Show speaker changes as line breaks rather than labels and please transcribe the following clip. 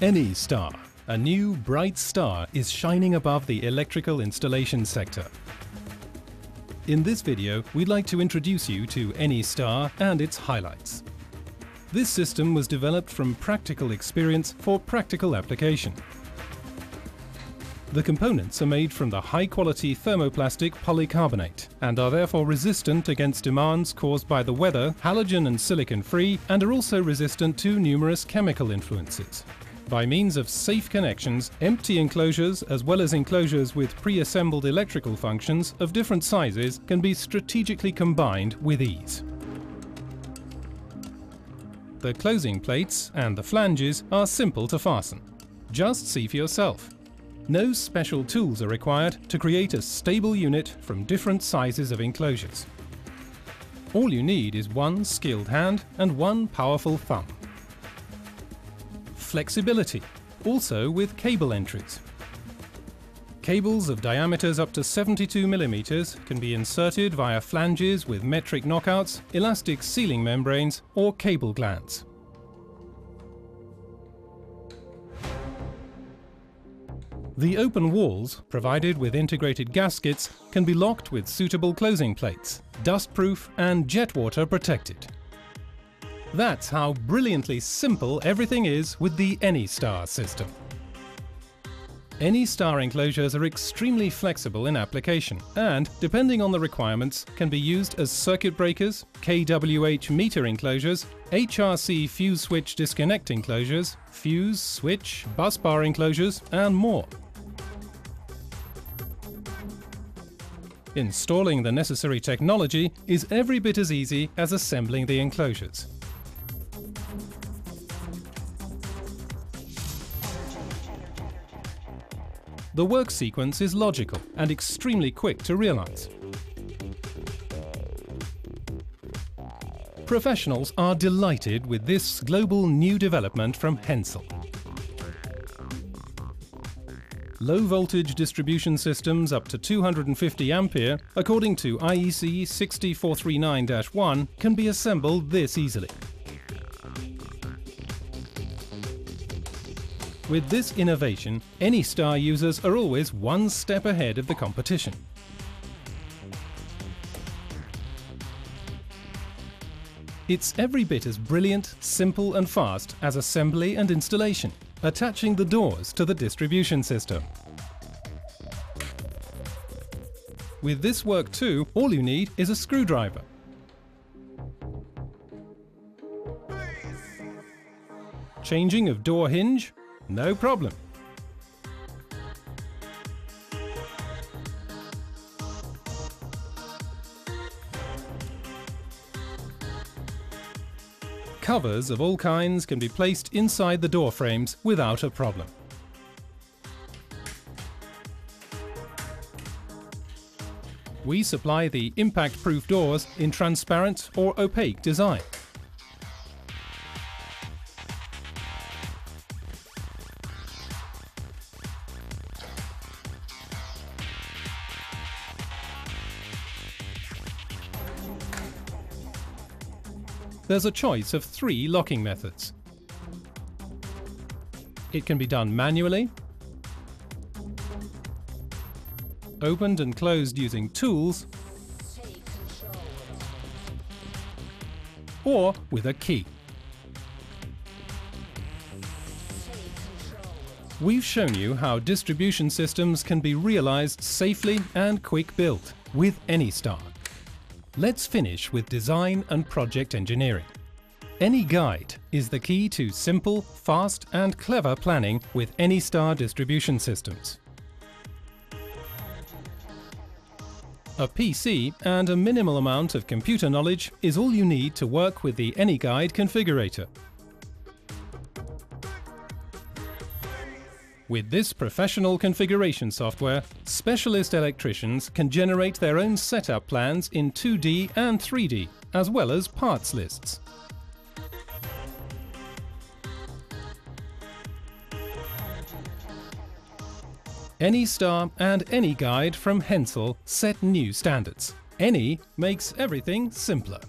ENYSTAR, a new bright star, is shining above the electrical installation sector. In this video, we'd like to introduce you to ENYSTAR and its highlights. This system was developed from practical experience for practical application. The components are made from the high-quality thermoplastic polycarbonate and are therefore resistant against demands caused by the weather, halogen and silicon-free, and are also resistant to numerous chemical influences. By means of safe connections, empty enclosures as well as enclosures with pre-assembled electrical functions of different sizes can be strategically combined with ease. The closing plates and the flanges are simple to fasten. Just see for yourself. No special tools are required to create a stable unit from different sizes of enclosures. All you need is one skilled hand and one powerful thumb. Flexibility, also with cable entries. Cables of diameters up to 72 mm can be inserted via flanges with metric knockouts, elastic sealing membranes or cable glands. The open walls, provided with integrated gaskets, can be locked with suitable closing plates, dustproof and jet water protected. That's how brilliantly simple everything is with the ENYSTAR system. ENYSTAR enclosures are extremely flexible in application and, depending on the requirements, can be used as circuit breakers, kWh meter enclosures, HRC fuse switch disconnect enclosures, fuse, switch, bus bar enclosures and more. Installing the necessary technology is every bit as easy as assembling the enclosures. The work sequence is logical and extremely quick to realize. Professionals are delighted with this global new development from HENSEL. Low voltage distribution systems up to 250 ampere, according to IEC 60439-1, can be assembled this easily. With this innovation, ENYSTAR users are always one step ahead of the competition. It's every bit as brilliant, simple and fast as assembly and installation, attaching the doors to the distribution system. With this work too, all you need is a screwdriver. Changing of door hinge? No problem. Covers of all kinds can be placed inside the door frames without a problem. We supply the impact-proof doors in transparent or opaque design. There's a choice of 3 locking methods. It can be done manually, opened and closed using tools, or with a key. We've shown you how distribution systems can be realized safely and quick built with ENYSTAR. Let's finish with design and project engineering. ENYGUIDE is the key to simple, fast and clever planning with ENYSTAR distribution systems. A PC and a minimal amount of computer knowledge is all you need to work with the ENYGUIDE configurator. With this professional configuration software, specialist electricians can generate their own setup plans in 2D and 3D, as well as parts lists. ENYSTAR and ENYGUIDE from HENSEL set new standards. Eny makes everything simpler.